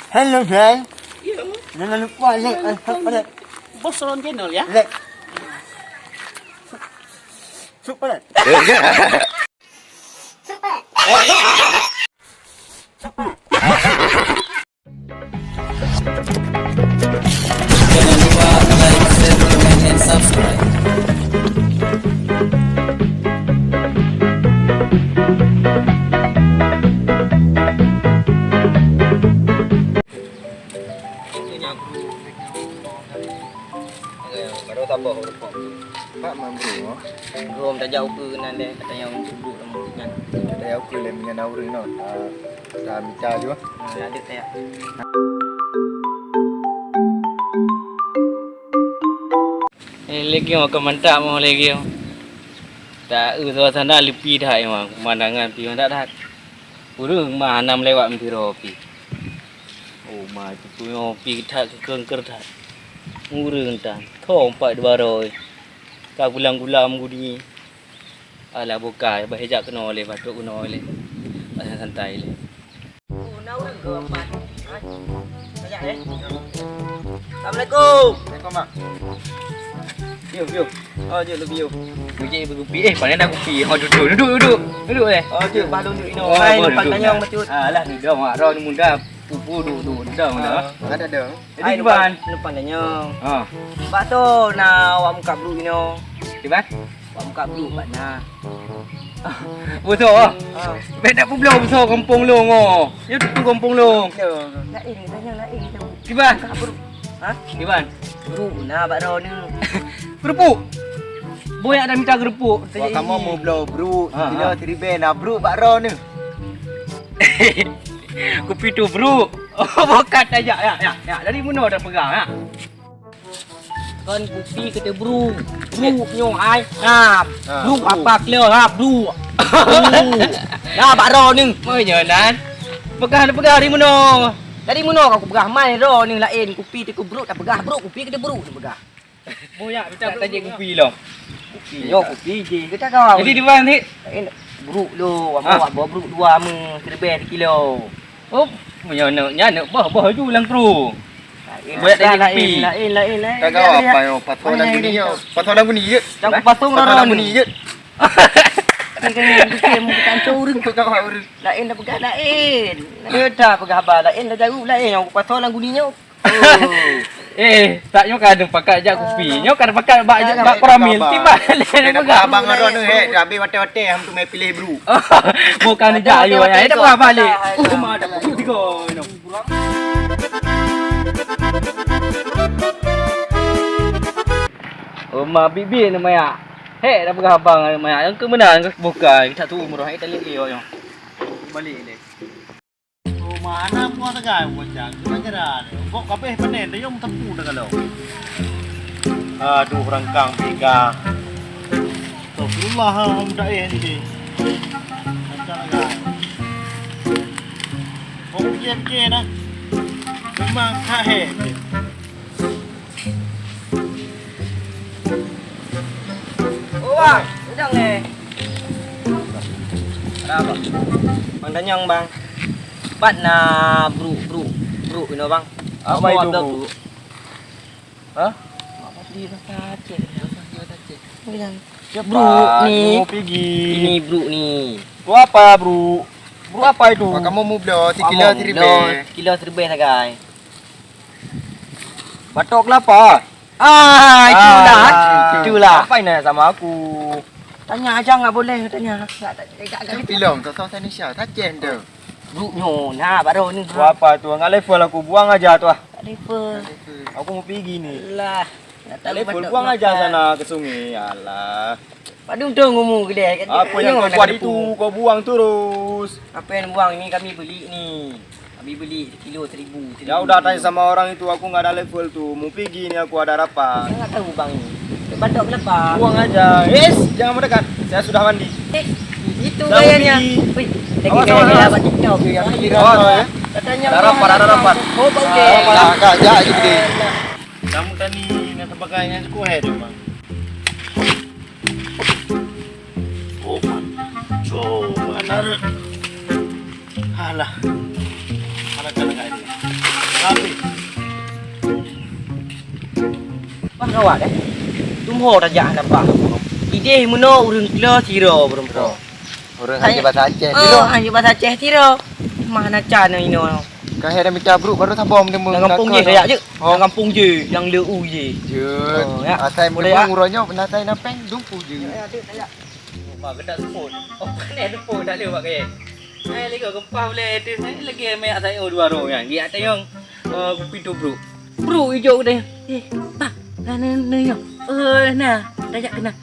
Hello guys. Iya. Jangan lupa like dan subscribe. Bos Ron channel ya. Like. Subscribe. Jangan lupa like, share, comment, and subscribe. Baru tambah rokok. Pak mampu. Rom dah jauh ke nande kata yang duduk dalam dengan. Ada aku lem dengan awring no. Dah minta juga. Ada saya. Lagi mau mantap mau lagi. Tak suasana lepi dah memang pemandangan pi tak dah. Urung mah enam lewat mentiro pi. Oh mah tu yo pi tak keker dah. Urung dah. Thong 4 Kau gulang-gulang gudi. Alah buka bahejak kena oleh batuk kena oleh. Pasal santai le. Oh nak urang ke empat. Banyak Assalamualaikum. Assalamualaikum mak. Yo. Oh je lebih yo. Bujik bergupi pandai dah gupi. Oh duduk eh. Oh je balon duduk ino. Hai lupa tanya macut. Alah ni dah mak ro ni muda. Pupu duduk dah dah. Ada. Hai lupa tanya. Ha. Pak tu na awak muka blue ino. Di ban? Awak muka blue pak na. Betul ah. Beda pun belum betul kampung long oh. Ya tu kampung long. Lain tanya lain tu. Di ban? Ha? Di ban? Bro na pak ro ni. Gerupuk. Boy ada minta gerupuk. Wah, kamu mau blow bro. Bila triben nak bro Pak Ron ni. Kopi tu bro. Oh bukan aja ya. Dari mana dah pegang ya? Kan kopi kata bro. Bro nyong ai. Ha. Bro apa kilo ha bro. Dah Pak Ron ni. Mai jalan. Pegang dari mana? Dari mana aku pegang mai Ron ni lain kopi tu bro tak pegang bro kopi kata bro tu pegang. Boyak kita tak tajik kopi lah. Kopi. Yo kopi je kita kau. Jadi di mana ni? Buruk lu. Awak bawa buruk 2 me kira 3 kilo. Oh, nyana bah tu lang kru. Boyak tajik kopi. Lain. Tak kau apa yo patol lagu ni yo. Patol lagu ni je. Jangan pasung lagu ni je. Kan bukan curung tu kau urus. Lain dah pegang lain. Dia dah pegang abang lain dah jauh lain yang pasal lagu ni yo. Tak nyo kadang pakai jak kopi. Nyo kadang pakai bak koramil. Tiba lain pegang abang Ron ni habis wate-wate hang tu mai pilih bro. Bukan jak ayo ya. Dah pegang balik. Mak dah pukul 3 no. Mak bibi ni maya. Dah pegang abang maya. Yang ke mana bukan. Tak tahu umur hai tak lihat yo. Balik ni. Mana mau tegak bocah. Kira-kira. Kok kabeh panen dia yang tepu dah kalau. Aduh rangkang tiga. Astagfirullah dah ni. Macam agak. Oh je nah. Memang kahe. Oh bang, udang ni. Ada apa? Bang Danyang bang. Bat na bro you know bang. Apa itu bro? Hah? Apa dia tak cek. Bilang. Bro ni. Mau pergi. Ini bro ni. Tu apa bro? Bro apa itu? Kamu mau blow 3 kilo 3 kilo 3 sagai. Batok kelapa. Itulah. Apa ini sama aku? Tanya aja enggak boleh tanya. Enggak. Film tu South Indonesia tak jen tu. Bro nyo nah baru ni. Tu apa tu? Enggak level aku buang aja tu ah. Tak level. Aku mau pergi ni. Lah. Tak level buang aja sana ke sungai. Alah. Padung tu ngomong gede. Apa yang kau buat itu? Kau buang terus. Apa yang buang ni kami beli ni. Kami beli kilo 1000. Ya udah tanya sama orang itu, aku enggak ada level tu. Mau pergi ni aku ada rapat. Enggak tahu bang ni. Batok kenapa? Buang aja. Jangan mendekat. Saya sudah mandi. Itu gayanya. Wih, lagi dapat TikTok yang viral. Katanya ada rapat. Oh, okey. Agak jak gede. Kamu tadi nak sebagainya sekuat tu bang. Oh man. Mana? Alah. Mana kalau enggak ini. Awak deh. Tumho raja nampak. Ide muno urang kilo tiro bro. Orang hanya bahasa Aceh. Oh, hanya bahasa Aceh tiro. Mana cana ino. Kahir minta bro baru tabom dia Yang kampung je saya je. Yang kampung je, yang leu je. Jut. Oh, ya. Atai Boleh, ya? muronya penatai napeng dumpu je. Ada saya. Mak gedak sepon. Oh, panen sepon tak leu pakai. Lagi kepah boleh tu. Lagi mek saya dua ro yang. Dia ada yang pintu bro. Bro hijau dah. Pak. Nah. Nah. Dajak kena.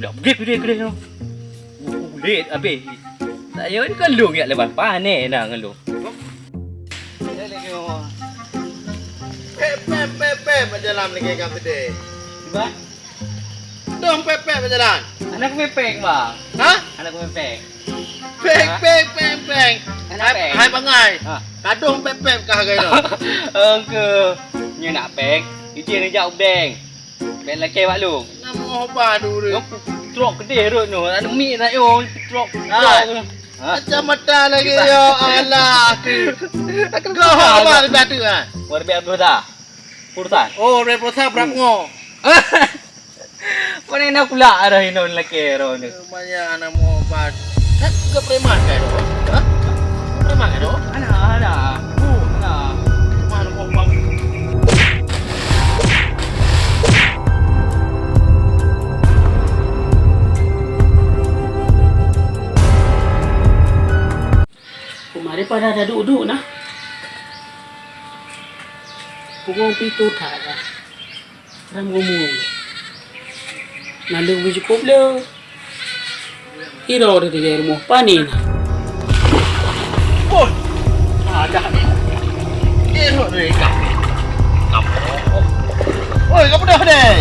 Dah gede. Boleh habis. Saya ni kalung ya lepas panen dah kalung. Pep berjalan lagi kat tadi. Tiba. Dong pep berjalan. Anak mepek bang. Hah? Anak mepek. Peng. Anak peng. Hai bangai. Ha. Kadung pep kah gai tu. Engke. Nyu nak pek. Ije ni jauh beng. Beng laki wak lu. Nama apa dulu? Yo trok gede rut nu. Ada mi nak yo trok. Macam mata lagi ya Allah. Kau apa batu ah? War biar berda. Urusan. Oh, reposa berapa ngo? Kau ni nak pula arah inon laki ro ni. Banyak anak mau obat. Tak ke preman kan? Hah? Preman kan? Ana. Mana mau obat? Kemarin pada ada duduk nah. Pukul pitu tak dah. Ram ngomong. Nalung cukup le. Hiro ada di rumah panin. Oh, ada. Hero ni kamu. Oi, kamu dah deh.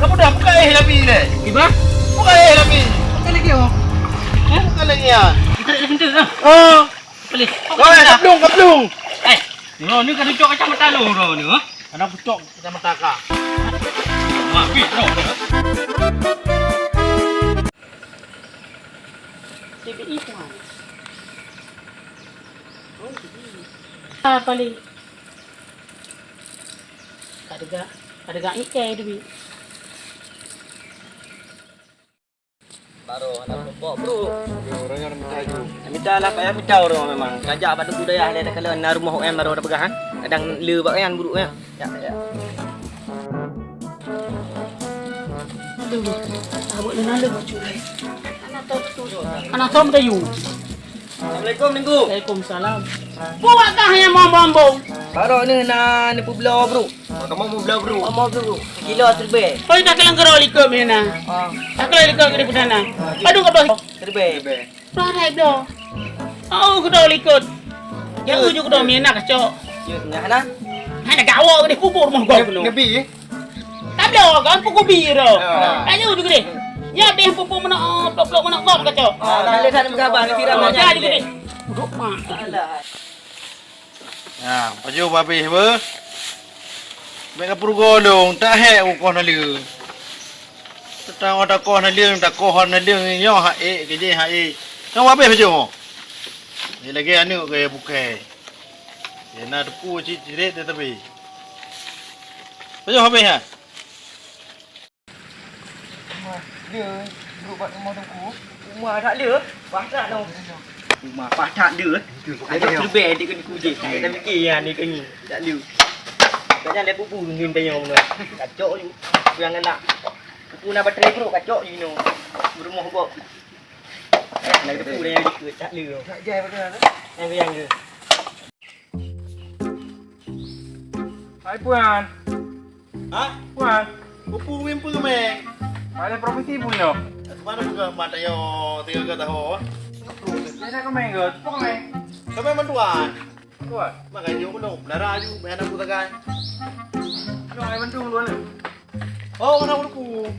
Kamu dah buka lebih le. Tiba? Buka lebih. Buka lagi oh. Buka lagi ya. Kita ada benda dah. Oh. Boleh. Kaplung. Ni kan cok kacamata lu ni. Anak pucuk kita mentaka. Mabit no. TBI pun. Paling. Ada ikai duit. Baru anak kelompok bro. Orang yang minta ju. Minta lah kayak minta orang memang. Ngajak pada budaya dia kalau nak rumah OM baru ada pegahan. Kadang le bagian buruk ya. Ya. Aduh. Abang lu nanda baca. Anak tahu Melayu. Assalamualaikum Ninggu. Waalaikumsalam. Buat dah yang bombong. Baru ni nak ni pulau bro. Kamu mau bela bro. Mau bro. Kilo terbe. Kau tak kelang kerol ikut mana? Tak kelang ikut ke perdana. Aduh kau dah. Terbe. Perai dah. Oh kau dah ikut. Yang ujuk kau dah mana kacau. Ya ngana. Hana gawa ke kubur rumah kau. Nabi Tak boleh kan pukul bir dah. Tanya ujuk ke. Ya beh pupuk mana blok mana kau kacau. Nak lihat berkabar ni tiram Ya aja. jadi. Duduk mak. Alah. Ya, baju babi apa? Mereka perlu golong, tak hek ukoh nalir. Tetang ada koh nalir, tak koh nalir ni yo hak kerja hak Kau babi baju? Ni lagi anu ke bukai. Ya nak depu cirit tapi. Baju babi ha? dia bro buat rumah tungku. Rumah tak ada. Pasak tu. Rumah pasak dia. Ada terbe adik kena kuji. Kita fikir yang ni kini. Tak ada. Jangan dia pupu ngin tanya orang. Kacok ni. Yang nak. Pupu nak baterai bro kacok ni no. Rumah kau. Lagi pupu dia yang dikut tak ada. Tak jai pakai tu. Yang dia. Hai puan. Ha? Puan. Pupu wimpu ke meng? Ada profesi punya. Mana buka mata yo tiga ke tahu? Dia nak main ke? Apa main? Sampai mantuan. Puan. Makai yo belum. Lara ju, bayar aku takai. Kau ai bantu dulu ni. Oh, mana aku?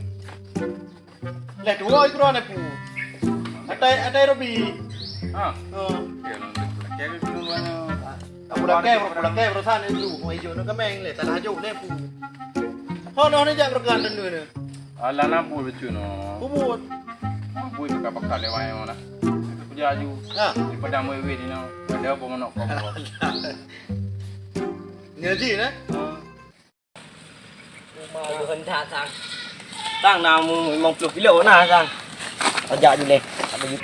Lihat dua ikut orang aku. Atai Robi. Ha. Oh. Kaya dulu ni. Aku dah kaya perusahaan itu. Mau hijau nak kemeng le, tanah hijau le pu. Oh, ni jangan berkan dulu ni. Alah nak buat betul no. Bubut. Buat dekat pakar lewat yang mana. Kerja aju. Ha. Daripada wewe ni no. Ada apa nak kau. Ngaji na? Mau hendak sang. Sang nào 50 kilo nah sang. Ajak dulu. Apa gitu.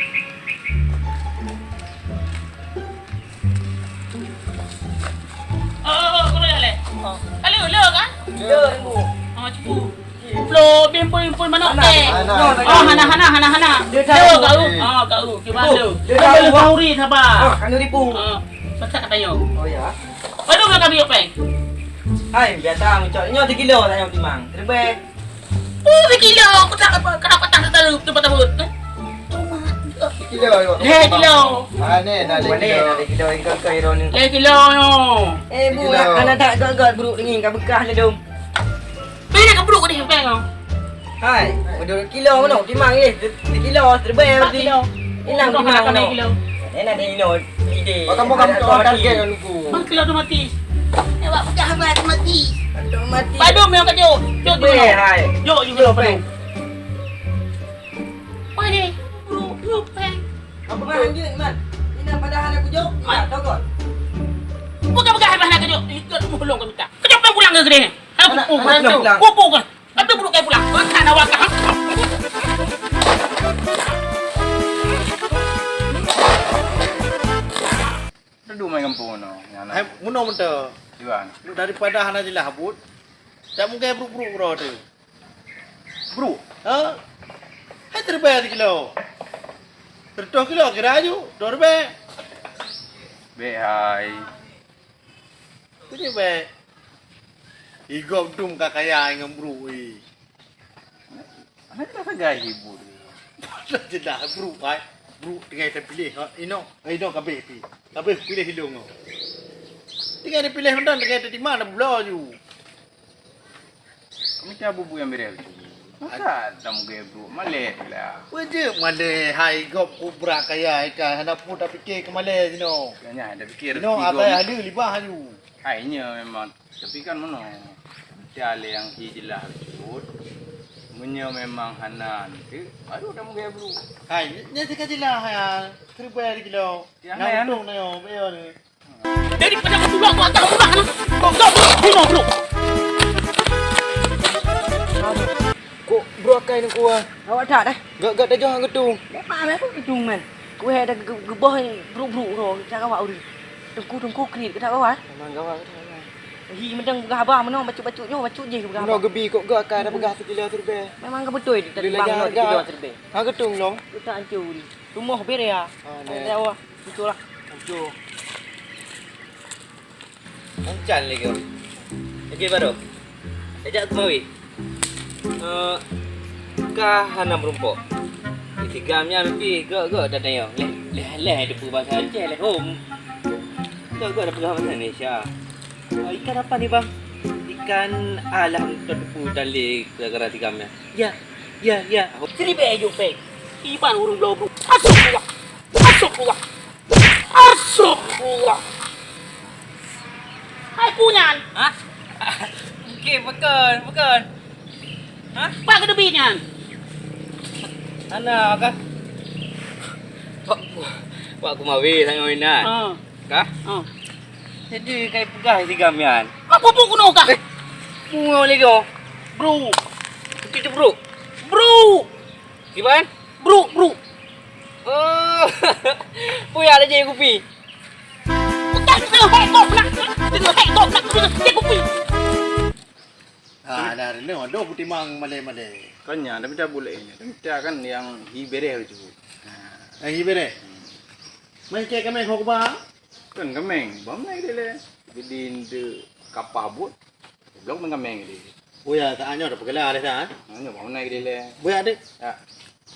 Kau dah le. Kali le kan? Le bu. Cepu. Lo bimpul mana okey. Hana. Le kau. Cuba le. Le bauri sabar. Kan ribu. Pasal katanya. Oh ya. Aduh nak kami apa? Hai, biasa macam nyo 3 kilo tak yang timang. Terbaik. Kilo. Aku tak apa. Kenapa tak terlalu tempat-tempat? Kilo yo. Kilo. Ane dah Boleh kilo. ada kilo ikut ke hero ni. Kilo yo. Bu, anak tak gagal buruk dingin kat bekas le dom. Mana kau buruk ni sampai kau? Hai, bodoh kilo mana timang ni? 3 kilo terbaik mesti. Hilang timang mana? Kilo. Enak dia ino. Ide. Kamu target kan aku. Bang kilo otomatis. Awak pegang habis otomatis. Otomatis. Padum yang kau jauh. Jauh di mana? Hai. Jauh juga padum. Wah ni. Buruk peng. Apa lanjut man? Ini padahal aku jauh. Tahu kau? Bukan habis nak kau. Ikut belum kau minta. Kau jangan pulang ke sini. Anak pulang. Pupuk kan. Tapi buruk kau pulang. Makan awak kan. Aduh main kampung no. Hai muno menta. Iwan. Daripada hana jelah habut. Tak mungkin buruk bro tu. Bro, ha? Hai terbaik kilo. 2 kilo kira aju. 2 rupiah. Be hai. Tu je baik. Igop dum kakaya dengan bro ni. Anak tak sagai hibur. Jelah bro hai. Bro tinggal kita pilih. Ino kabeh pi. Kabeh pilih hidung kau. Tinggal dia pilih hendak tinggal di mana pula ju. Kami cakap bubu yang berel. Masa tak mungkin bro. Malay lah. Wajib mana hai igop kubra kaya ikan hendak pun tak fikir ke Malay sino. Kayaknya ada fikir. Sino atai ada libah ju. Hainya memang. Tapi kan mana. Tiada yang hijilah sebut. Munya memang hanan tu. Aduh dah mungkin bro. Hai, ni dekat jelah hai. 3 kilo. Yang Yang lain? untung na yo, bayo ni. Daripada kau pulang tu agak murah kan. Kau bro. Kok bro akai ni kuah. Awak tak dah? Gak dah johang gedung. Apa aku gedung man. Ku ada gebah bro ro cakap awak uri. Tengku krit ke tak awak? Memang gawak. Hi mendang begah abah mana bacuk-bacuknya bacuk je begah. No gebi kok gak akan begah 1 kilo terbaik. Memang ke betul dia Bila bang jaga. 1 kilo terbaik. Ha gedung long. Kita hancur ni. Rumah beres ah. Ada awak. Betul lah. Hancur. Ancan lagi kau. Okey baru. Ajak kemari. Kah hanam rumput. Tigamnya mesti gak dah tanya. Leh depu bahasa Aceh leh home. Gak ada pegang bahasa Indonesia. Ikan apa ni bang? Ikan alam terdepu tali gara-gara tigamnya. Ya. Sini be ayo be. Iban urung lo bro. Asuk gua. Hai kunyan. Hah? Okey, bukan. Hah? Pak ke debinya. Ana kah? Wak aku mawi sang oinan. Kah? Jadi kai pegah tigamian. Apa pun kuno kah? Bunga lagi oh. Bro. Kita bro. Gimana? Bro. Oh. Puya ada je kopi. Bukan hekok nak. Dia kopi. Ha, dah ni ada putih mang Malay. Kanya tapi dah boleh ini. Tapi dah kan yang hibere tu. Ai bere. Mai cek kami kau ba? Kan kemeng, bam naik dia le. Jadi de kapal bot. Blok dengan kemeng dia. Boya tak anyo dah pegala ada sah. Hanya bam naik dia le. Boya ada. Ya,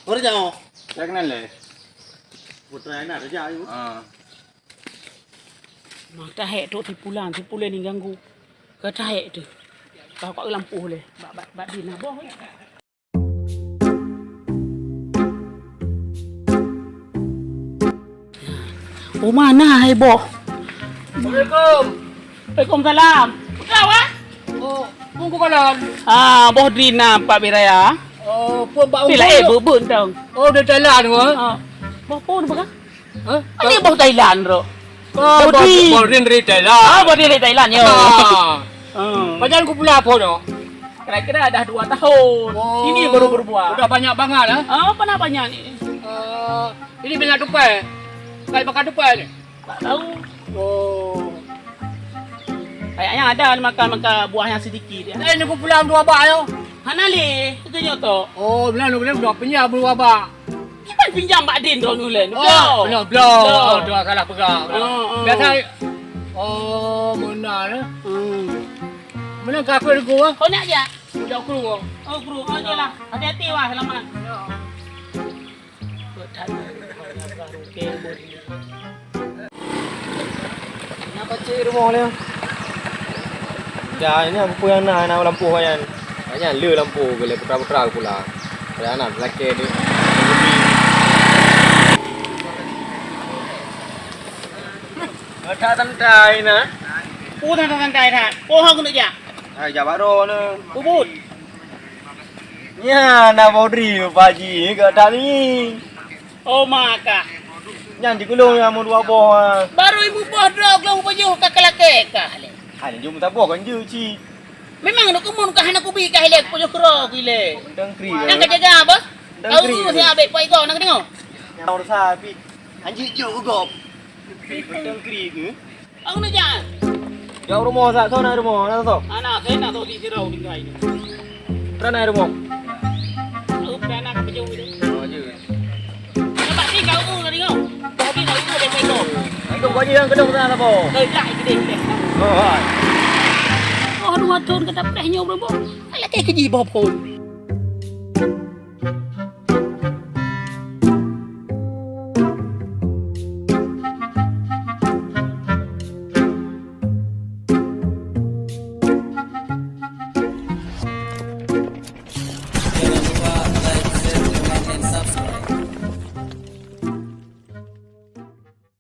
Orang jauh. saya kenal le. Putra nak ada jauh. Mak dah hek tu tipulan ni ganggu. Kata hek tu. Kau kat lampu le. Bak dina boh. Oh mana hai boh? Assalamualaikum. Waalaikumsalam. Kau ah? Oh, tunggu kalan. Boh Dina Pak Biraya. Oh, pun bau. Bila bebun tau. Oh, dah jalan tu. Boh pun apa? Ini boh Thailand ro. Oh, bau rin ri Thailand. Boh dari Thailand yo. Macam aku pula apa no? kira-kira dah 2 tahun. Ini baru berbuah. Udah banyak banget lah. Pernah banyak ni? Ini banyak tupai. Kayak makan tupai ni. Tak tahu. Oh. Kayaknya ada makan buah yang sedikit. Ini aku pulang dua bak yo. Hanali, itu nyoto. Oh, benar udah penyah dua bak. Kita pinjam Pak Din dong nulen. Benar belum. Dua kalah pegang. Biasa. Oh. Benar lah. Mana kakak ada gua? Kau nak aja? Udah aku lu. Oh, kru. Oh, lah. Hati-hati wah, selamat. Kenapa cik rumah dia? Ya, ini apa yang nak lampu kan? Banyak le lampu boleh putra-putra pula. Ada anak lelaki ni. Ada tandai na. Pu thang cài thà. Cô không được dạ? Ai jawab ro ni. Pu bút. Ya, nak bodri pagi ke dah ni. Oh maka. Yang di gulung yang mau dua boh. Baru ibu buah drog long pajuh kakalake kah. Hai ni jom tak boh kan je ci. Memang nak kumun kah nak kubi kah lek pajuh kero gile. Dengkri. Nak jaga apa? Tahu si abek pai kau nak tengok. Yang sa pi. Anji jo gop. Dengkri ke? Aku nak jangan. Jauh rumah sak so nak rumah nak so. Anak saya nak tahu di sirau tinggal ini. Kerana rumah. Aku pernah nak pajuh ini. Oh je. Nampak ni kau nak tengok. Kau ni nak tengok pai kau. Itu kau je yang kedung sana apa? Dari lại cái đỉnh này. Oh hai. Aduh, thôn cái đập này nhiều lắm bố. Hay là cái gì bò phồn.